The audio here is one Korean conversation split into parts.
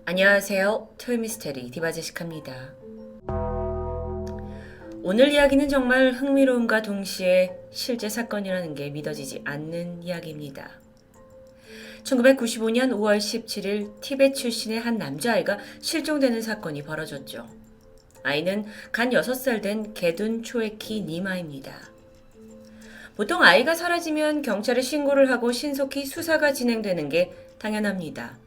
안녕하세요. 토요미스테리 디바제시카입니다. 오늘 이야기는 정말 흥미로움과 동시에 실제 사건이라는 게 믿어지지 않는 이야기입니다. 1995년 5월 17일 티베트 출신의 한 남자아이가 실종되는 사건이 벌어졌죠. 아이는 간 6살 된 게둔 초에키 니마입니다. 보통 아이가 사라지면 경찰에 신고를 하고 신속히 수사가 진행되는 게 당연합니다.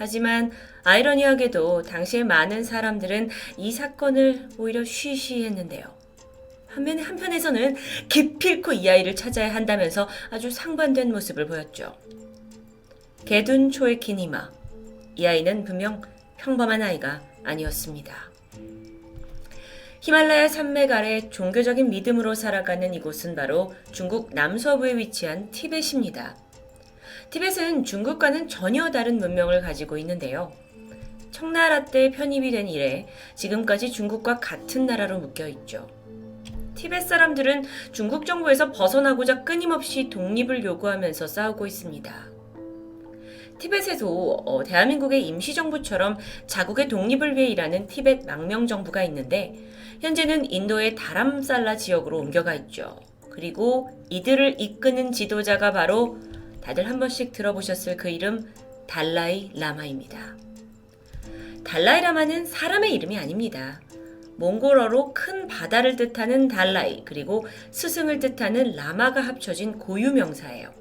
하지만 아이러니하게도 당시에 많은 사람들은 이 사건을 오히려 쉬쉬했는데요. 한편에서는 기필코 이 아이를 찾아야 한다면서 아주 상반된 모습을 보였죠. 게둔 초에키 니마. 이 아이는 분명 평범한 아이가 아니었습니다. 히말라야 산맥 아래 종교적인 믿음으로 살아가는 이곳은 바로 중국 남서부에 위치한 티벳입니다. 티벳은 중국과는 전혀 다른 문명을 가지고 있는데요. 청나라 때 편입이 된 이래 지금까지 중국과 같은 나라로 묶여 있죠. 티벳 사람들은 중국 정부에서 벗어나고자 끊임없이 독립을 요구하면서 싸우고 있습니다. 티벳에도 대한민국의 임시정부처럼 자국의 독립을 위해 일하는 티벳 망명정부가 있는데 현재는 인도의 다람살라 지역으로 옮겨가 있죠. 그리고 이들을 이끄는 지도자가 바로 다들 한 번씩 들어보셨을 그 이름 달라이 라마입니다. 달라이 라마는 사람의 이름이 아닙니다. 몽골어로 큰 바다를 뜻하는 달라이 그리고 스승을 뜻하는 라마가 합쳐진 고유 명사예요.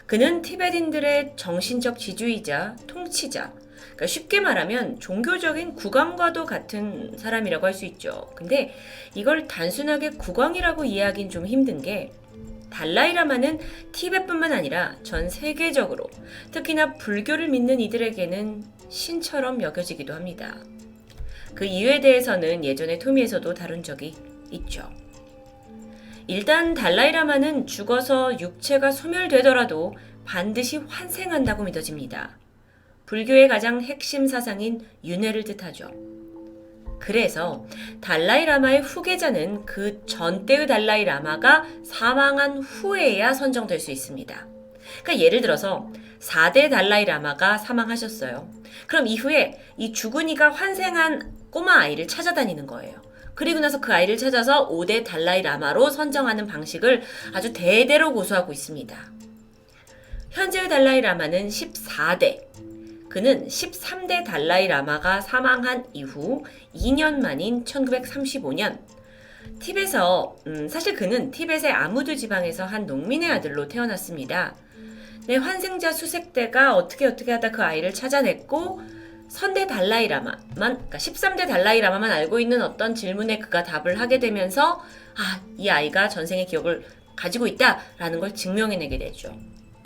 그는 티베트인들의 정신적 지주이자 통치자, 그러니까 쉽게 말하면 종교적인 국왕과도 같은 사람이라고 할 수 있죠. 근데 이걸 단순하게 국왕이라고 이해하긴 좀 힘든 게 달라이 라마는 티베트뿐만 아니라 전 세계적으로 특히나 불교를 믿는 이들에게는 신처럼 여겨지기도 합니다. 그 이유에 대해서는 예전에 토미에서도 다룬 적이 있죠. 일단 달라이 라마는 죽어서 육체가 소멸되더라도 반드시 환생한다고 믿어집니다. 불교의 가장 핵심 사상인 윤회를 뜻하죠. 그래서 달라이 라마의 후계자는 그 전때의 달라이 라마가 사망한 후에야 선정될 수 있습니다. 그러니까 예를 들어서 4대 달라이 라마가 사망하셨어요. 그럼 이후에 이 죽은 이가 환생한 꼬마 아이를 찾아다니는 거예요. 그리고 나서 그 아이를 찾아서 5대 달라이 라마로 선정하는 방식을 아주 대대로 고수하고 있습니다. 현재의 달라이 라마는 14대. 그는 13대 달라이 라마가 사망한 이후 2년 만인 1935년 티벳에서 사실 그는 티벳의 아무드 지방에서 한 농민의 아들로 태어났습니다. 환생자 수색대가 어떻게 하다 그 아이를 찾아냈고 선대 달라이 라마만, 그러니까 13대 달라이 라마만 알고 있는 어떤 질문에 그가 답을 하게 되면서 이 아이가 전생의 기억을 가지고 있다라는 걸 증명해내게 되죠.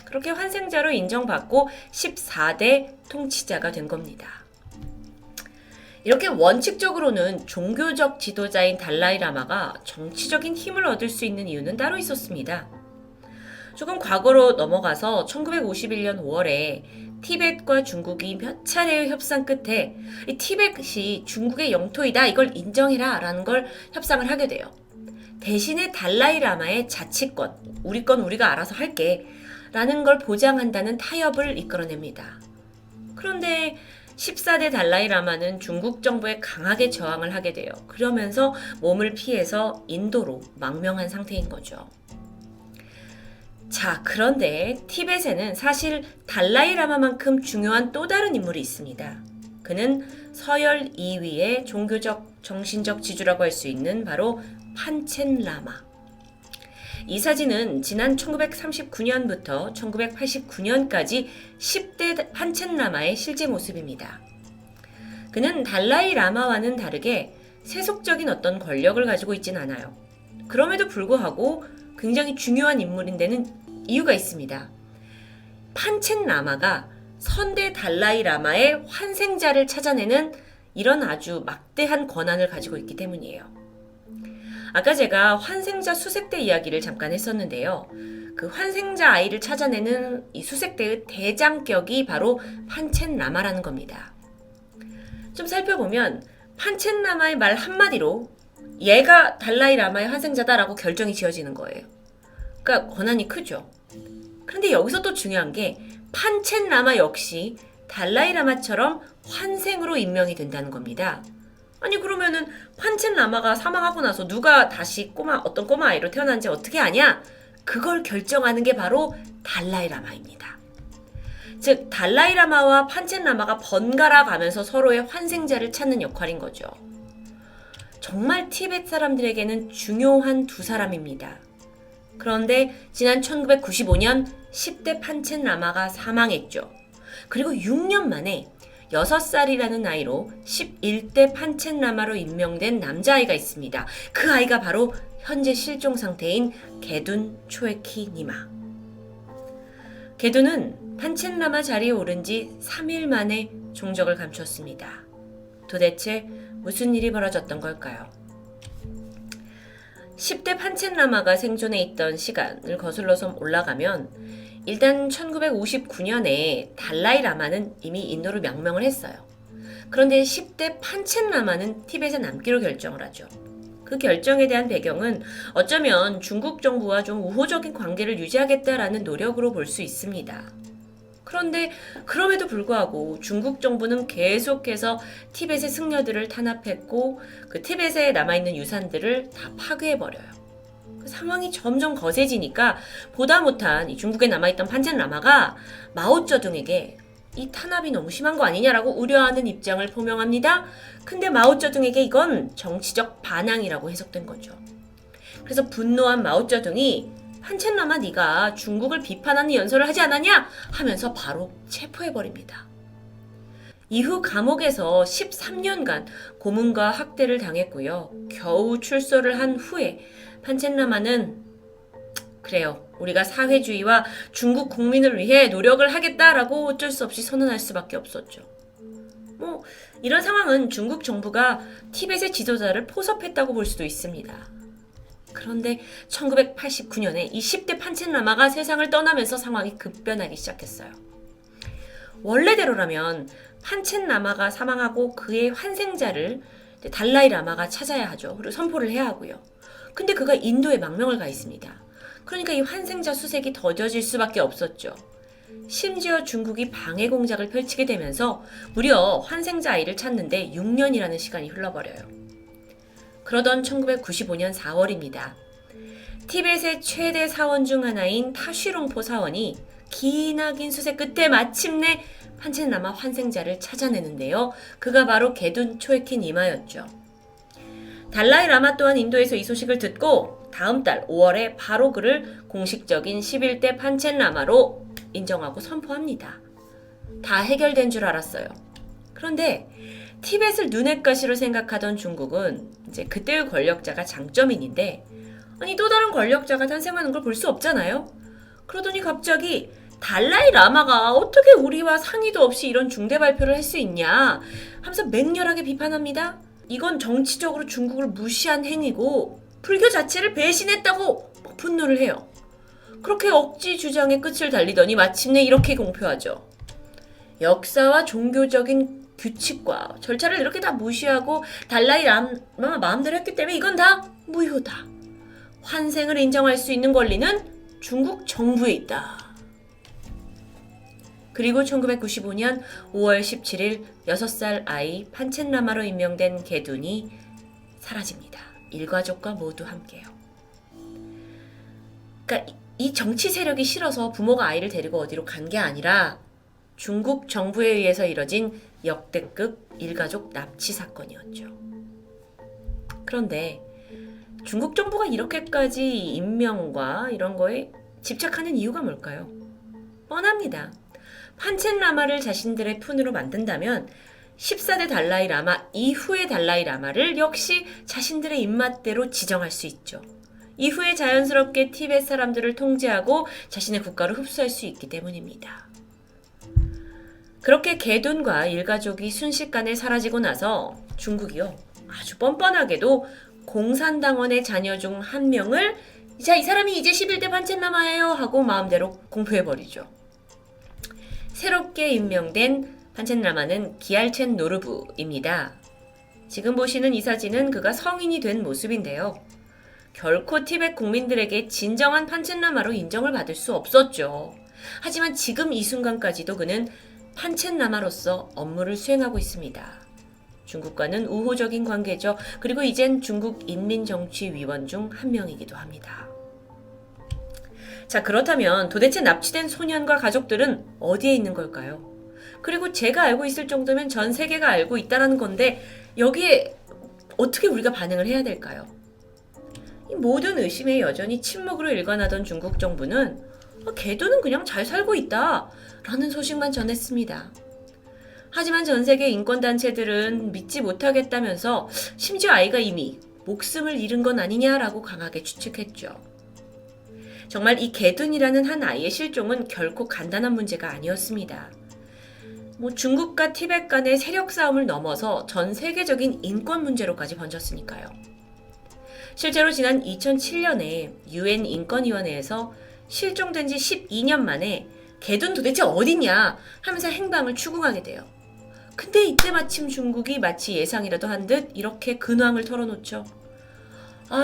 그렇게 환생자로 인정받고 14대 통치자가 된 겁니다. 이렇게 원칙적으로는 종교적 지도자인 달라이 라마가 정치적인 힘을 얻을 수 있는 이유는 따로 있었습니다. 조금 과거로 넘어가서 1951년 5월에 티벳과 중국이 몇 차례의 협상 끝에 이 티벳이 중국의 영토이다 이걸 인정해라 라는 걸 협상을 하게 돼요. 대신에 달라이 라마의 자치권, 우리 건 우리가 알아서 할게 라는 걸 보장한다는 타협을 이끌어냅니다. 그런데 14대 달라이 라마는 중국 정부에 강하게 저항을 하게 돼요. 그러면서 몸을 피해서 인도로 망명한 상태인 거죠. 자, 그런데 티벳에는 사실 달라이 라마만큼 중요한 또 다른 인물이 있습니다. 그는 서열 2위의 종교적, 정신적 지주라고 할 수 있는 바로 판첸 라마. 이 사진은 지난 1939년부터 1989년까지 10대 판첸 라마의 실제 모습입니다. 그는 달라이 라마와는 다르게 세속적인 어떤 권력을 가지고 있진 않아요. 그럼에도 불구하고 굉장히 중요한 인물인 데는 이유가 있습니다. 판첸 라마가 선대 달라이 라마의 환생자를 찾아내는 이런 아주 막대한 권한을 가지고 있기 때문이에요. 아까 제가 환생자 수색대 이야기를 잠깐 했었는데요. 그 환생자 아이를 찾아내는 이 수색대의 대장격이 바로 판첸 라마라는 겁니다. 좀 살펴보면 판첸 라마의 말 한마디로 얘가 달라이 라마의 환생자다라고 결정이 지어지는 거예요. 그러니까 권한이 크죠. 그런데 여기서 또 중요한 게 판첸 라마 역시 달라이라마처럼 환생으로 임명이 된다는 겁니다. 아니 그러면은 판첸 라마가 사망하고 나서 누가 다시 어떤 꼬마 아이로 태어난지 어떻게 아냐? 그걸 결정하는 게 바로 달라이라마입니다. 즉 달라이라마와 판첸 라마가 번갈아 가면서 서로의 환생자를 찾는 역할인 거죠. 정말 티벳 사람들에게는 중요한 두 사람입니다. 그런데 지난 1995년 10대 판첸 라마가 사망했죠. 그리고 6년 만에 6살이라는 나이로 11대 판첸 라마로 임명된 남자아이가 있습니다. 그 아이가 바로 현재 실종 상태인 게둔 초에키 니마. 게둔은 판첸 라마 자리에 오른 지 3일 만에 종적을 감췄습니다. 도대체 무슨 일이 벌어졌던 걸까요? 10대 판첸 라마가 생존해 있던 시간을 거슬러서 올라가면 일단 1959년에 달라이 라마는 이미 인도로 명명을 했어요. 그런데 10대 판첸 라마는 티벳에 남기로 결정을 하죠. 그 결정에 대한 배경은 어쩌면 중국 정부와 좀 우호적인 관계를 유지하겠다라는 노력으로 볼 수 있습니다. 그런데 그럼에도 불구하고 중국 정부는 계속해서 티벳의 승려들을 탄압했고 그 티벳에 남아있는 유산들을 다 파괴해버려요. 그 상황이 점점 거세지니까 보다 못한 이 중국에 남아있던 판첸 라마가 마오쩌둥에게 이 탄압이 너무 심한 거 아니냐라고 우려하는 입장을 표명합니다. 근데 마오쩌둥에게 이건 정치적 반항이라고 해석된 거죠. 그래서 분노한 마오쩌둥이 판첸 라마 네가 중국을 비판하는 연설을 하지 않았냐? 하면서 바로 체포해버립니다. 이후 감옥에서 13년간 고문과 학대를 당했고요. 겨우 출소를 한 후에 판첸 라마는 그래요. 우리가 사회주의와 중국 국민을 위해 노력을 하겠다라고 어쩔 수 없이 선언할 수밖에 없었죠. 이런 상황은 중국 정부가 티벳의 지도자를 포섭했다고 볼 수도 있습니다. 그런데 1989년에 이 10대 판첸 라마가 세상을 떠나면서 상황이 급변하기 시작했어요. 원래대로라면 판첸 라마가 사망하고 그의 환생자를 달라이 라마가 찾아야 하죠. 그리고 선포를 해야 하고요. 근데 그가 인도에 망명을 가 있습니다. 그러니까 이 환생자 수색이 더뎌질 수밖에 없었죠. 심지어 중국이 방해 공작을 펼치게 되면서 무려 환생자 아이를 찾는데 6년이라는 시간이 흘러버려요. 그러던 1995년 4월입니다. 티벳의 최대 사원 중 하나인 타쉬롱포 사원이 기나긴 수색 끝에 마침내 판첸 라마 환생자를 찾아내는데요. 그가 바로 게둔 초에키 니마였죠. 달라이 라마 또한 인도에서 이 소식을 듣고 다음 달 5월에 바로 그를 공식적인 11대 판첸 라마로 인정하고 선포합니다. 다 해결된 줄 알았어요. 그런데 티벳을 눈엣 가시로 생각하던 중국은 이제 그때의 권력자가 장점인인데 아니 또 다른 권력자가 탄생하는 걸 볼 수 없잖아요. 그러더니 갑자기 달라이 라마가 어떻게 우리와 상의도 없이 이런 중대 발표를 할 수 있냐 하면서 맹렬하게 비판합니다. 이건 정치적으로 중국을 무시한 행위고 불교 자체를 배신했다고 분노를 해요. 그렇게 억지 주장의 끝을 달리더니 마침내 이렇게 공표하죠. 역사와 종교적인 규칙과 절차를 이렇게 다 무시하고 달라이 라마 마음대로 했기 때문에 이건 다 무효다. 환생을 인정할 수 있는 권리는 중국 정부에 있다. 그리고 1995년 5월 17일 6살 아이 판첸 라마로 임명된 게둔이 사라집니다. 일가족과 모두 함께요. 그러니까 이 정치 세력이 싫어서 부모가 아이를 데리고 어디로 간 게 아니라 중국 정부에 의해서 이뤄진 역대급 일가족 납치 사건이었죠. 그런데 중국 정부가 이렇게까지 임명과 이런 거에 집착하는 이유가 뭘까요? 뻔합니다. 판첸 라마를 자신들의 푼으로 만든다면 14대 달라이 라마 이후의 달라이 라마를 역시 자신들의 입맛대로 지정할 수 있죠. 이후에 자연스럽게 티벳 사람들을 통제하고 자신의 국가로 흡수할 수 있기 때문입니다. 그렇게 게둔과 일가족이 순식간에 사라지고 나서 중국이요. 아주 뻔뻔하게도 공산당원의 자녀 중 한 명을 자, 이 사람이 이제 11대 판첸 라마예요 하고 마음대로 공표해버리죠. 새롭게 임명된 판첸 라마는 기알첸 노르부입니다. 지금 보시는 이 사진은 그가 성인이 된 모습인데요. 결코 티벳 국민들에게 진정한 판첸 라마로 인정을 받을 수 없었죠. 하지만 지금 이 순간까지도 그는 판첸라마로서 업무를 수행하고 있습니다. 중국과는 우호적인 관계죠. 그리고 이젠 중국 인민정치위원 중 한 명이기도 합니다. 자, 그렇다면 도대체 납치된 소년과 가족들은 어디에 있는 걸까요? 그리고 제가 알고 있을 정도면 전 세계가 알고 있다는 건데 여기에 어떻게 우리가 반응을 해야 될까요? 이 모든 의심에 여전히 침묵으로 일관하던 중국 정부는 개도는 그냥 잘 살고 있다 라는 소식만 전했습니다. 하지만 전 세계 인권단체들은 믿지 못하겠다면서 심지어 아이가 이미 목숨을 잃은 건 아니냐라고 강하게 추측했죠. 정말 이 개둔이라는 한 아이의 실종은 결코 간단한 문제가 아니었습니다. 중국과 티벳 간의 세력 싸움을 넘어서 전 세계적인 인권 문제로까지 번졌으니까요. 실제로 지난 2007년에 UN 인권위원회에서 실종된 지 12년 만에 개둔 도대체 어디냐 하면서 행방을 추궁하게 돼요. 근데 이때 마침 중국이 마치 예상이라도 한 듯 이렇게 근황을 털어놓죠.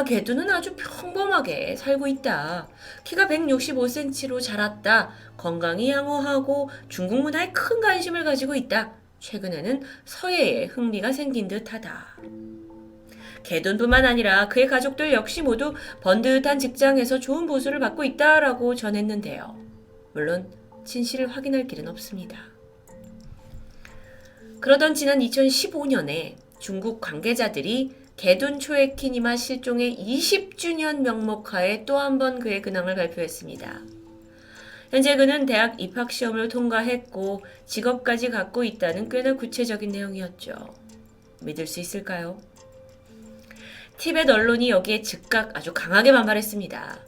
개둔은 아주 평범하게 살고 있다. 키가 165cm로 자랐다. 건강이 양호하고 중국 문화에 큰 관심을 가지고 있다. 최근에는 서예에 흥미가 생긴 듯하다. 개둔뿐만 아니라 그의 가족들 역시 모두 번듯한 직장에서 좋은 보수를 받고 있다라고 전했는데요. 물론 진실을 확인할 길은 없습니다. 그러던 지난 2015년에 중국 관계자들이 개둔 초에키니마 실종의 20주년 명목하에 또 한 번 그의 근황을 발표했습니다. 현재 그는 대학 입학시험을 통과했고 직업까지 갖고 있다는 꽤나 구체적인 내용이었죠. 믿을 수 있을까요? 티벳 언론이 여기에 즉각 아주 강하게 반발했습니다.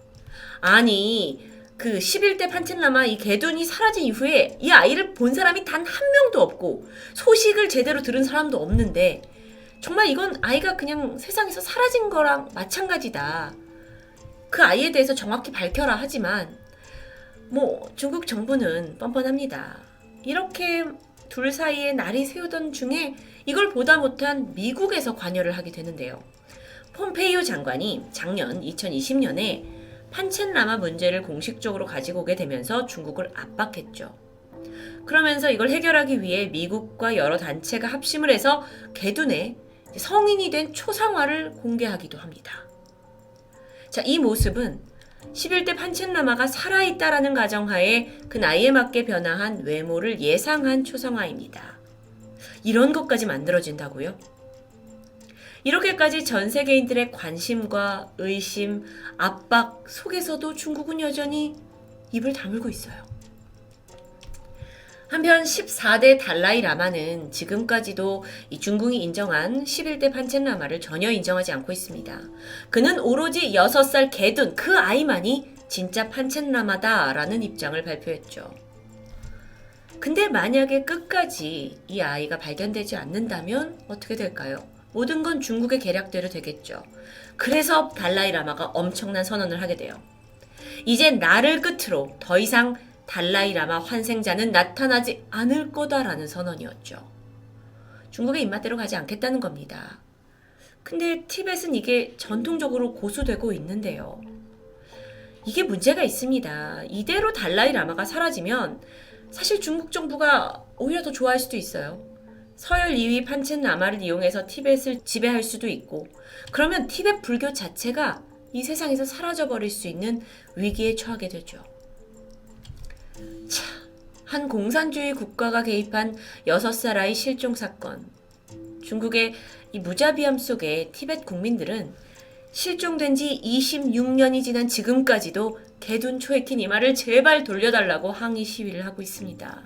아니, 그 11대 판첸라마 이 개둔이 사라진 이후에 이 아이를 본 사람이 단 한 명도 없고 소식을 제대로 들은 사람도 없는데 정말 이건 아이가 그냥 세상에서 사라진 거랑 마찬가지다. 그 아이에 대해서 정확히 밝혀라 하지만 중국 정부는 뻔뻔합니다. 이렇게 둘 사이에 날이 새우던 중에 이걸 보다 못한 미국에서 관여를 하게 되는데요. 폼페이오 장관이 작년 2020년에 판첸라마 문제를 공식적으로 가지고 오게 되면서 중국을 압박했죠. 그러면서 이걸 해결하기 위해 미국과 여러 단체가 합심을 해서 개둔의 성인이 된 초상화를 공개하기도 합니다. 자, 이 모습은 11대 판첸라마가 살아있다라는 가정하에 그 나이에 맞게 변화한 외모를 예상한 초상화입니다. 이런 것까지 만들어진다고요? 이렇게까지 전 세계인들의 관심과 의심, 압박 속에서도 중국은 여전히 입을 다물고 있어요. 한편 14대 달라이 라마는 지금까지도 이 중국이 인정한 11대 판첸라마를 전혀 인정하지 않고 있습니다. 그는 오로지 6살 개둔 그 아이만이 진짜 판첸라마다라는 입장을 발표했죠. 근데 만약에 끝까지 이 아이가 발견되지 않는다면 어떻게 될까요? 모든 건 중국의 계략대로 되겠죠. 그래서 달라이 라마가 엄청난 선언을 하게 돼요. 이제 나를 끝으로 더 이상 달라이 라마 환생자는 나타나지 않을 거다라는 선언이었죠. 중국의 입맛대로 가지 않겠다는 겁니다. 근데 티벳은 이게 전통적으로 고수되고 있는데요. 이게 문제가 있습니다. 이대로 달라이 라마가 사라지면 사실 중국 정부가 오히려 더 좋아할 수도 있어요. 서열 2위 판첸라마를 이용해서 티벳을 지배할 수도 있고 그러면 티벳 불교 자체가 이 세상에서 사라져버릴 수 있는 위기에 처하게 되죠. 한 공산주의 국가가 개입한 6살 아이 실종 사건. 중국의 이 무자비함 속에 티벳 국민들은 실종된 지 26년이 지난 지금까지도 개둔 초에키니마를 제발 돌려달라고 항의 시위를 하고 있습니다.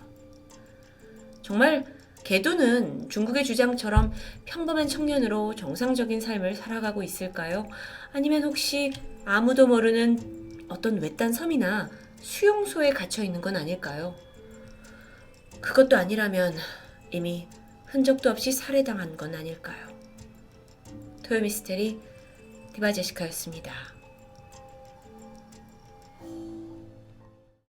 정말 개둔은 중국의 주장처럼 평범한 청년으로 정상적인 삶을 살아가고 있을까요? 아니면 혹시 아무도 모르는 어떤 외딴 섬이나 수용소에 갇혀 있는 건 아닐까요? 그것도 아니라면 이미 흔적도 없이 살해당한 건 아닐까요? 토요미스테리 디바제시카였습니다.